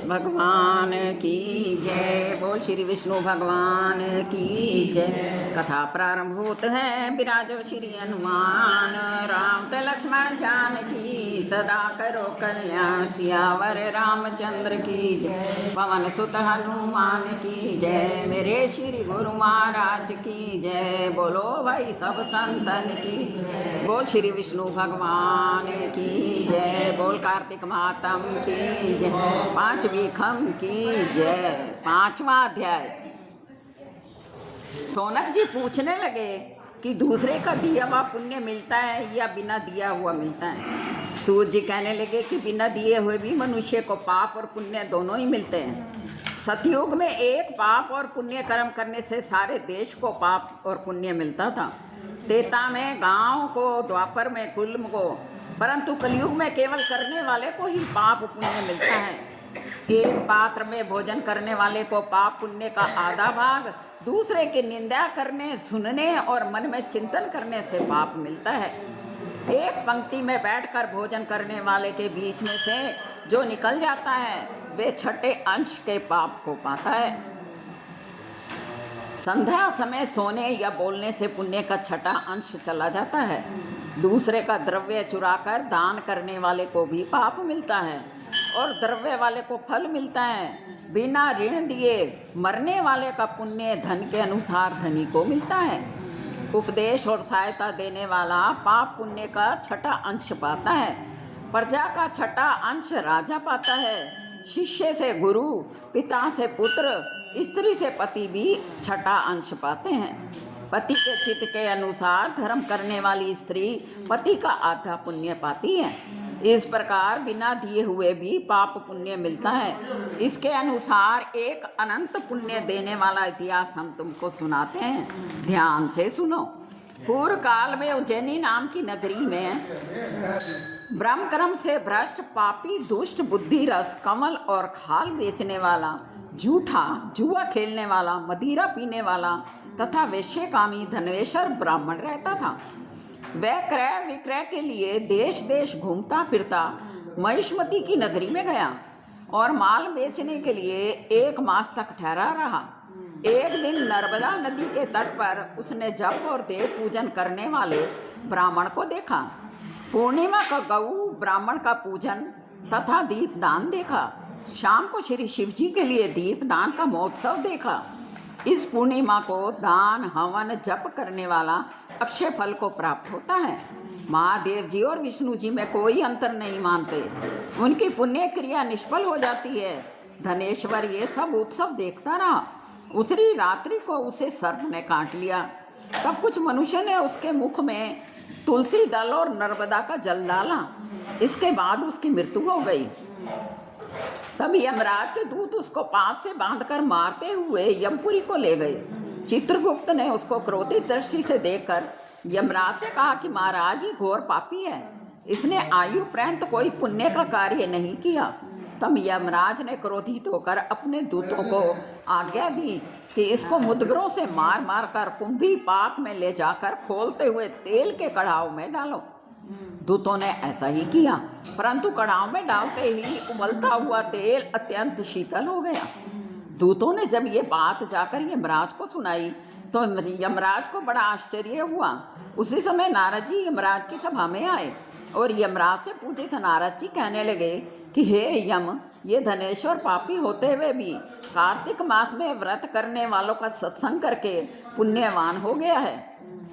भगवान की जय। बोल श्री विष्णु भगवान की जय। कथा प्रारंभ होत है, विराजो श्री हनुमान। राम त लक्ष्मण जानकी, सदा करो कल्याण। सियावर रामचंद्र की जय। पवन सुत हनुमान की जय। मेरे श्री गुरु महाराज की जय। बोलो भाई सब संतन की। बोल श्री विष्णु भगवान की जय। बोल कार्तिक मातम की जय। पांचवी खम की जय। पांचवा अध्याय। सोनक जी पूछने लगे कि दूसरे का दिया हुआ पुण्य मिलता है या बिना दिया हुआ मिलता है। सूर्य जी कहने लगे कि बिना दिए हुए भी मनुष्य को पाप और पुण्य दोनों ही मिलते हैं। सतयुग में एक पाप और पुण्य कर्म करने से सारे देश को पाप और पुण्य मिलता था। त्रेता में गांव को, द्वापर में कुल को, परंतु कलयुग में केवल करने वाले को ही पाप पुण्य मिलता है। एक पात्र में भोजन करने वाले को पाप पुण्य का आधा भाग, दूसरे की निंदा करने, सुनने और मन में चिंतन करने से पाप मिलता है। एक पंक्ति में बैठकर भोजन करने वाले के बीच में से जो निकल जाता है वे छठे अंश के पाप को पाता है। संध्या समय सोने या बोलने से पुण्य का छठा अंश चला जाता है। दूसरे का द्रव्य चुराकर दान करने वाले को भी पाप मिलता है और द्रव्य वाले को फल मिलता है। बिना ऋण दिए मरने वाले का पुण्य धन के अनुसार धनी को मिलता है। उपदेश और सहायता देने वाला पाप पुण्य का छठा अंश पाता है। प्रजा का छठा अंश राजा पाता है। शिष्य से गुरु, पिता से पुत्र, स्त्री से पति भी छठा अंश पाते हैं। पति के चित्त के अनुसार धर्म करने वाली स्त्री पति का आधा पुण्य पाती है। इस प्रकार बिना दिए हुए भी पाप पुण्य मिलता है। इसके अनुसार एक अनंत पुण्य देने वाला इतिहास हम तुमको सुनाते हैं, ध्यान से सुनो। पूर्व काल में उज्जैनी नाम की नगरी में ब्रह्म कर्म से भ्रष्ट, पापी, दुष्ट, बुद्धि रस, कमल और खाल बेचने वाला, झूठा, जुआ खेलने वाला, मदिरा पीने वाला तथा वेश्यकामी धनवेश्वर ब्राह्मण रहता था। वह क्रय विक्रय के लिए देश देश घूमता फिरता महिष्मती की नगरी में गया और माल बेचने के लिए 1 मास तक ठहरा रहा। एक दिन नर्मदा नदी के तट पर उसने जप और देव पूजन करने वाले ब्राह्मण को देखा। पूर्णिमा का गऊ ब्राह्मण का पूजन तथा दीपदान देखा। शाम को श्री शिव जी के लिए दीपदान का महोत्सव देखा। इस पूर्णिमा को दान, हवन, जप करने वाला अक्षय फल को प्राप्त होता है। महादेव जी और विष्णु जी में कोई अंतर नहीं मानते। उनकी पुण्य क्रिया निष्फल हो जाती है। धनेश्वर ये सब उत्सव देखता रहा। उसी रात्रि को उसे सर्प ने काट लिया। तब कुछ मनुष्य ने उसके मुख में तुलसी दल और नर्मदा का जल डाला। इसके बाद उसकी मृत्यु हो गई। तब यमराज के दूत उसको पास से बांधकर मारते हुए यमपुरी को ले गए। चित्रगुप्त ने उसको क्रोधित दृष्टि से देखकर यमराज से कहा कि महाराज ही घोर पापी है, इसने आयु पर्यंत कोई पुण्य का कार्य नहीं किया। तब यमराज ने क्रोधित होकर अपने दूतों को आज्ञा दी कि इसको मुद्गरों से मार मार कर कुंभी पाक में ले जाकर खोलते हुए तेल के कढ़ाव में डालो। दूतों ने ऐसा ही किया, परंतु कढ़ाव में डालते ही उबलता हुआ तेल अत्यंत शीतल हो गया। दूतों ने जब ये बात जाकर यमराज को सुनाई तो यमराज को बड़ा आश्चर्य हुआ। उसी समय नारद जी यमराज की सभा में आए और यमराज से पूछे थे। नारद जी कहने लगे कि हे यम, ये धनेश्वर पापी होते हुए भी कार्तिक मास में व्रत करने वालों का सत्संग करके पुण्यवान हो गया है।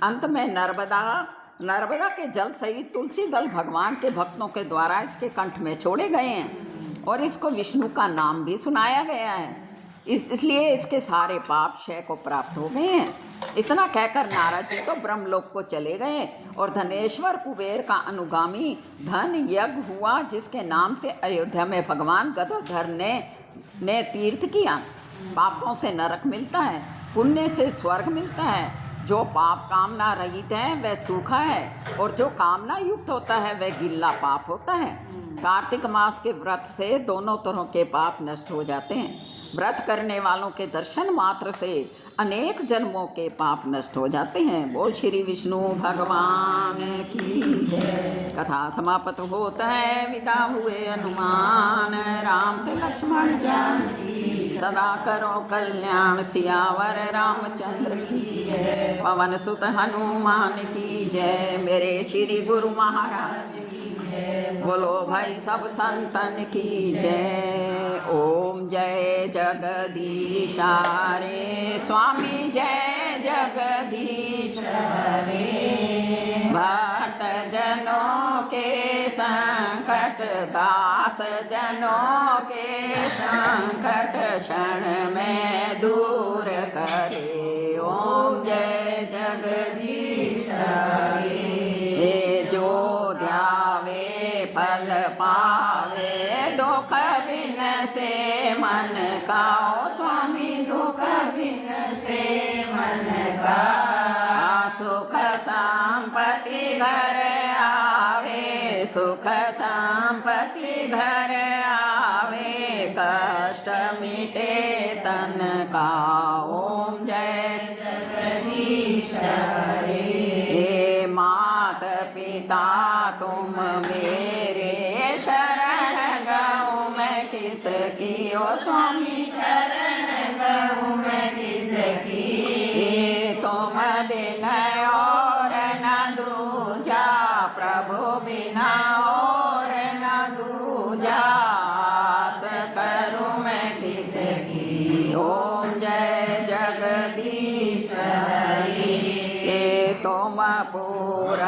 अंत में नर्मदा के जल सहित तुलसी दल भगवान के भक्तों के द्वारा इसके कंठ में छोड़े गए हैं और इसको विष्णु का नाम भी सुनाया गया है। इसलिए इसके सारे पाप क्षय को प्राप्त हो गए हैं। इतना कहकर नारद जी तो ब्रह्मलोक को चले गए और धनेश्वर कुबेर का अनुगामी धन यज्ञ हुआ, जिसके नाम से अयोध्या में भगवान गदाधर ने तीर्थ किया। पापों से नरक मिलता है, पुण्य से स्वर्ग मिलता है। जो पाप कामना रहित है वह सूखा है और जो कामना युक्त होता है वह गिल्ला पाप होता है। कार्तिक मास के व्रत से दोनों तरह के पाप नष्ट हो जाते हैं। व्रत करने वालों के दर्शन मात्र से अनेक जन्मों के पाप नष्ट हो जाते हैं। बोल श्री विष्णु भगवान की जय। कथा समाप्त होता है, विदा हुए हनुमान, राम ते लक्ष्मण जानकी सदा करो कल्याण, सियावर रामचंद्र की जय। पवन सुत हनुमान की जय। मेरे श्री गुरु महाराज बोलो भाई सब संतन की जय। ओम जय जगदीश रे स्वामी, जय जगदीश रे। भक्त जनों के संकट, दास जनों के संकट क्षण में दूर करे। ओम जय जगदीश रे। जो ध्यावे फल पावे, दुख बिन से मन का। ओ स्वामी दुख बिन से मन का। सुख संपत्ति घर आवे, सुख संपत्ति घर आवे, कष्ट मिटे तन का। ओम जय जगदीश रे। मात पिता तुम मेरे, शरण गऊँ मैं किसकी। ओ स्वामी शरण गऊँ मैं किसकी। तुम बिन और न दूजा, प्रभु बिना और न दूजा, आस करूँ मैं किसकी। ओम जय जगदीश हरि। तुम पूर्ण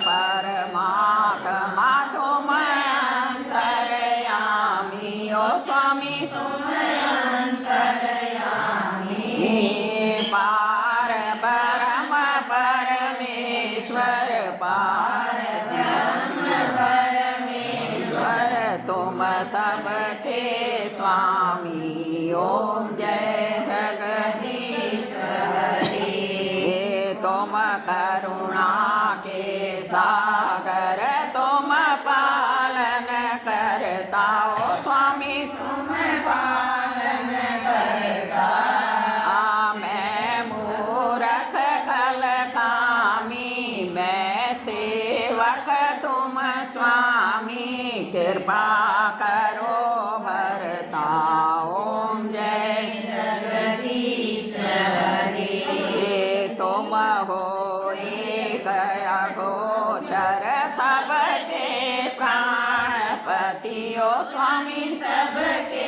परमात्मा, तुम अंतर्यामी। ओ स्वामी तुम अंतर्यामी। पार ब्रह्म परमेश्वर, पार ब्रह्म परमेश्वर, तुम सबके स्वामी। ओम जय जगदीश हरि। तुम करुणा के सागर, तुम पालन करता। ओ स्वामी तुम पालन करता। मैं मूरख कल कामी, मैं सेवक तुम स्वामी, कृपा करो भरता। ओम जय जगदीश हरि। तुम हो गया गोचर, सबके प्राणपति। ओ स्वामी सबके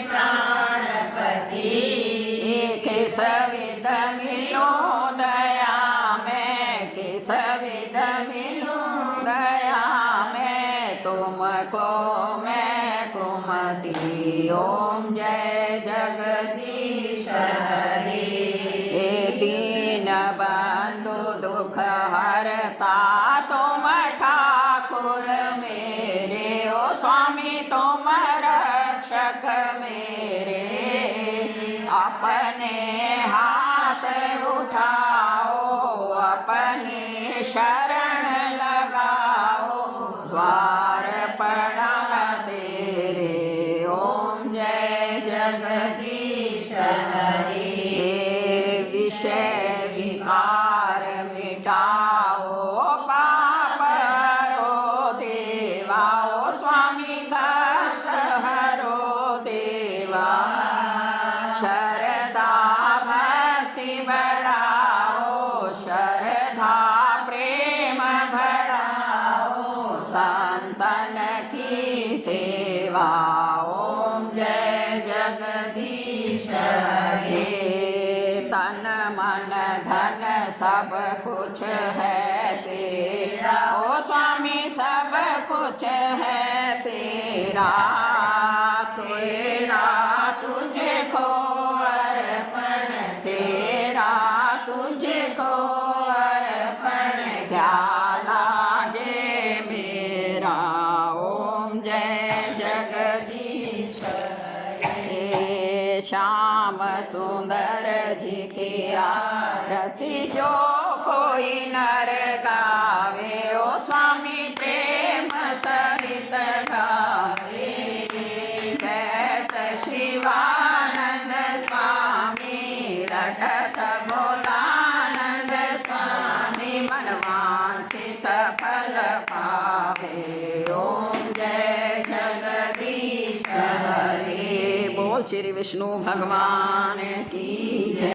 प्राणपति। किस विध मिलो दया में, किस विध मिलो दया में, तुमको मैं कुमति। ओम जय जगदीश हरि। दीन बंधु दुख हरता, तुम ठाकुर मेरे। ओ स्वामी तुम रक्षक मेरे। अपने हाथ उठाओ, अपनी शरण लगाओ, द्वार पड़म तेरे। ओम जय जगदीश हरि। विषय विकार मिटाओ, पाप हरो देवा। ओ स्वामी कष्ट हरो देवा। शरदा भक्ति बढ़ाओ, शरधा प्रेम बढ़ाओ, संतन की सेवा। ओम जय जगदीश हरि। तन मन धन सब कुछ है तेरा। ओ स्वामी सब कुछ है तेरा। तेरा तुझे को अर्पण, तेरा तुझे को अर्पण, क्या लागे मेरा। ओम जय जगदीश हरि। श्याम सुंदर जी की आरती जो कोई नर गावे। ओ स्वामी प्रेम सहित गावे। कहत शिवानंद बोल श्री विष्णु भगवान की जय।